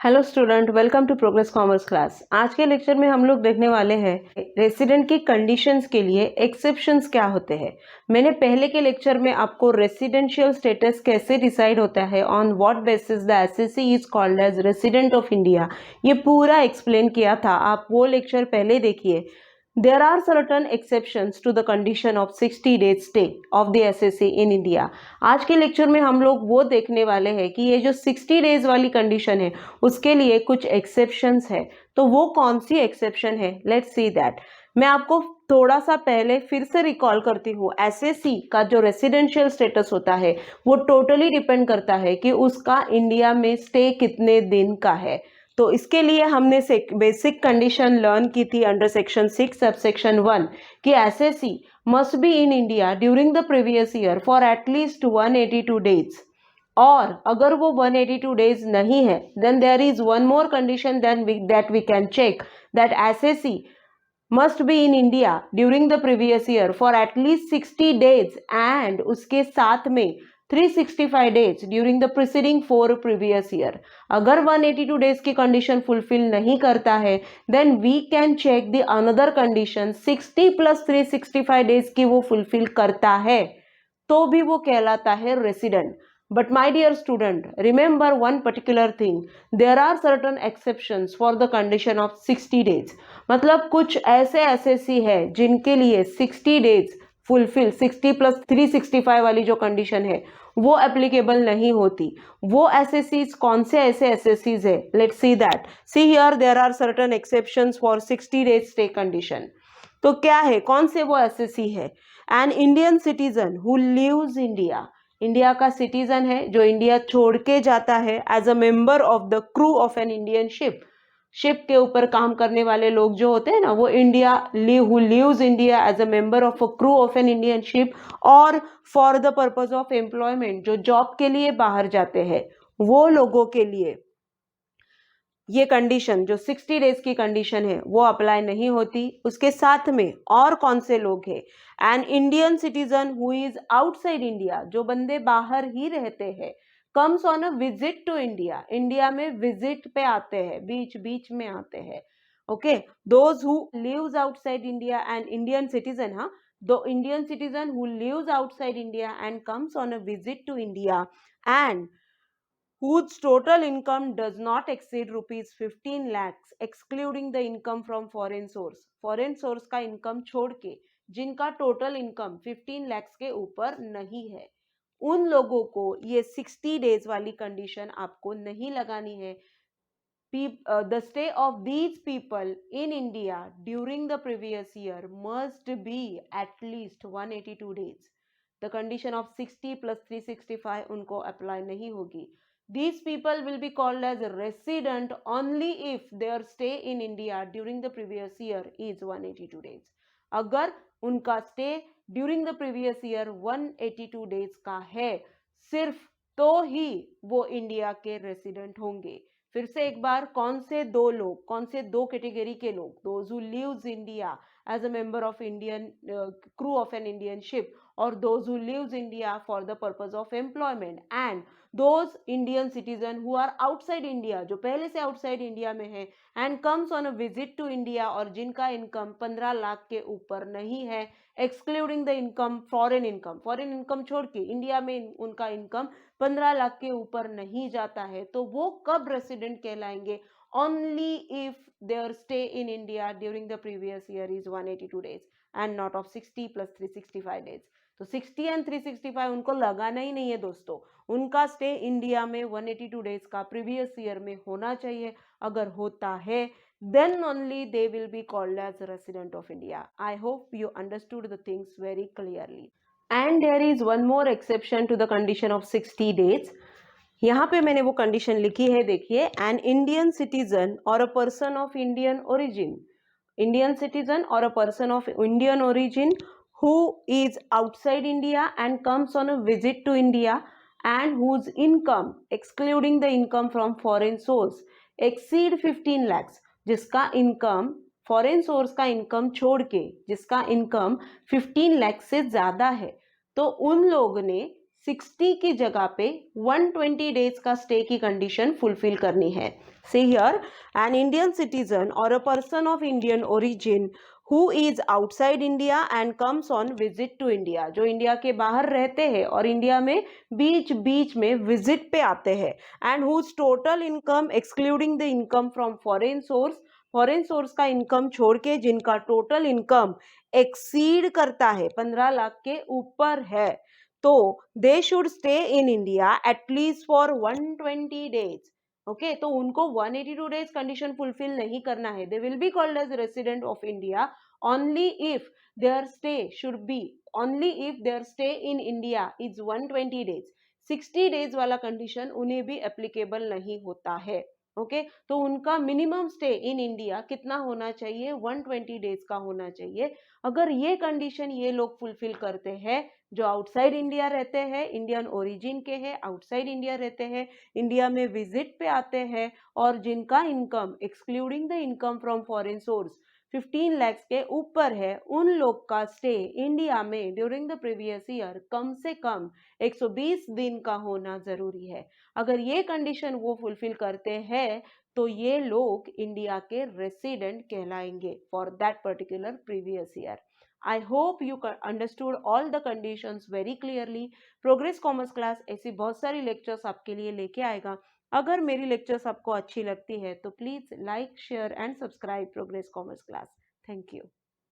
Hello student, welcome to progress commerce class. आज के lecture में हम लोग देखने वाले हैं रेसिडेंट की कंडीशंस के लिए एक्सेप्शंस क्या होते हैं। मैंने पहले के लेक्चर में आपको रेसिडेंशियल स्टेटस कैसे डिसाइड होता है, on what basis the assessee is called as resident of India, ये पूरा एक्सप्लेन किया था। आप वो लेक्चर पहले देखिए। There are certain exceptions to the condition of 60 days stay of the SSC in India। आज के लेक्चर में हम लोग वो देखने वाले हैं कि ये जो 60 डेज वाली कंडीशन है उसके लिए कुछ एक्सेप्शंस है। तो वो कौन सी एक्सेप्शन है, लेट्स सी दैट। मैं आपको थोड़ा सा पहले फिर से रिकॉल करती हूँ। एसएससी का जो रेसिडेंशियल स्टेटस होता है वो टोटली डिपेंड करता है कि उसका इंडिया में स्टे कितने दिन का है। तो इसके लिए हमने बेसिक कंडीशन लर्न की थी अंडर सेक्शन 6 सब सेक्शन 1 कि assessee must be in India during the previous year for at least 182 days. और अगर वो 182 डेज नहीं है, then there is one more condition that we can check, that assessee must be in India during the previous year for at least 60 days and उसके साथ में 365 days during the preceding 4 previous year. अगर 182 days की condition fulfil नहीं करता है, then we can check the another condition 60 plus 365 days की वो फुलफिल करता है तो भी वो कहलाता है resident. But my dear student, remember one particular thing, there are certain exceptions for the condition of 60 days। मतलब कुछ ऐसे एसएससी है जिनके लिए 60 डेज फुलफिल 60 प्लस 365 वाली जो कंडीशन है वो एप्लीकेबल नहीं होती। वो एसएससीज कौन से ऐसे एसएससीज है, let's see that. See here there are certain exceptions for 60 days stay condition. तो क्या है, कौन से वो एसएससी है? An Indian citizen who lives India, India का सिटीजन है जो इंडिया छोड़ के जाता है as a member of the crew of an Indian ship. Ship के ऊपर काम करने वाले लोग जो होते हैं ना, वो who lives India as a member of a crew of an Indian ship और for the purpose of employment, जो जॉब के लिए बाहर जाते हैं, वो लोगों के लिए ये कंडीशन जो 60 डेज की कंडीशन है वो अप्लाई नहीं होती। उसके साथ में और कौन से लोग हैं? An Indian citizen who is outside India, जो बंदे बाहर ही रहते हैं, comes on a visit to India, India में विजिट पे आते हैं, बीच बीच में आते हैं। Okay, those who lives outside India and Indian citizen, हाँ, दो Indian citizen who lives outside India and comes on a visit to India and whose total income does not exceed rupees 15 lakhs excluding the income from foreign source का income छोड़ के जिनका total income 15 lakhs के ऊपर नहीं है, उन लोगों को ये 60 डेज वाली कंडीशन आपको नहीं लगानी है। The stay of these people in India during the previous year must be at least 182 days। The condition of 60 plus 365 उनको अप्लाई नहीं होगी। These people will be called as resident only if their stay in India during the previous year is 182 days। अगर उनका stay during the previous year 182 days का है सिर्फ, तो ही वो इंडिया के रेसिडेंट होंगे। फिर से एक बार, कौन से दो लोग, कौन से दो कैटेगरी के लोग? Those who lives India as a member of Indian crew of an Indian ship, और those who lives India for the purpose of employment, and those Indian citizen who are outside India, जो पहले से outside India में है, and comes on a visit to India, और जिनका income 15 lakh के ऊपर नहीं है, excluding the income foreign income छोड़ के इंडिया में उनका इनकम 15 लाख के ऊपर नहीं जाता है, तो वो कब रेसिडेंट कहलाएंगे? Only if their stay in India during the previous year is 182 days and not of 60 plus 365 days। तो 60 एंड 365 उनको लगाना ही नहीं है दोस्तों। उनका स्टे इंडिया में 182 डेज का प्रीवियस ईयर में होना चाहिए। अगर होता है then only they will be called as a resident of India। I hope you understood the things very clearly। And there is one more exception to the condition of 60 days। यहाँ पे मैंने वो कंडीशन लिखी है, देखिए। N Indian citizen और a person of Indian origin, Indian citizen और a person of Indian origin who is outside India and comes on a visit to India and whose income excluding the income from foreign source exceed 15 lakhs, जिसका income foreign source का income छोड़ के जिसका income 15 lakh से ज्यादा है, तो उन लोग ने 60 की जगह पे 120 डेज का स्टे की कंडीशन फुलफिल करनी है। See here, an Indian citizen और a person of Indian origin who is outside India and comes on visit to India, जो इंडिया के बाहर रहते हैं और इंडिया में बीच बीच में विजिट पे आते हैं, and whose total income excluding the income from foreign source का इनकम छोड़ के जिनका टोटल इनकम एक्सीड करता है 15 लाख के ऊपर है, तो they should stay in India at least for 120 days. Okay, तो उनको 182 डेज कंडीशन फुलफिल नहीं करना है। They will be called as resident of India only if their stay should be only if their stay in India is 120 days। 60 days वाला condition उन्हें भी applicable नहीं होता है। ओके, तो उनका मिनिमम स्टे इन इंडिया कितना होना चाहिए? 120 डेज का होना चाहिए। अगर ये कंडीशन ये लोग फुलफिल करते हैं, जो आउटसाइड इंडिया रहते हैं, इंडियन ओरिजिन के हैं, आउटसाइड इंडिया रहते हैं, इंडिया में विजिट पे आते हैं, और जिनका income excluding the income from foreign source 15 lakhs के ऊपर है, उन लोग का स्टे इंडिया में ड्यूरिंग द प्रीवियस ईयर कम से कम 120 दिन का होना जरूरी है। अगर ये कंडीशन वो फुलफिल करते हैं तो ये लोग इंडिया के रेसिडेंट कहलाएंगे for that particular previous year. I hope you understood all the conditions very clearly. Progress commerce class ऐसी बहुत सारी लेक्चर्स आपके लिए लेके आएगा। अगर मेरी लेक्चर्स आपको अच्छी लगती है तो please like, share and subscribe progress commerce class. Thank you.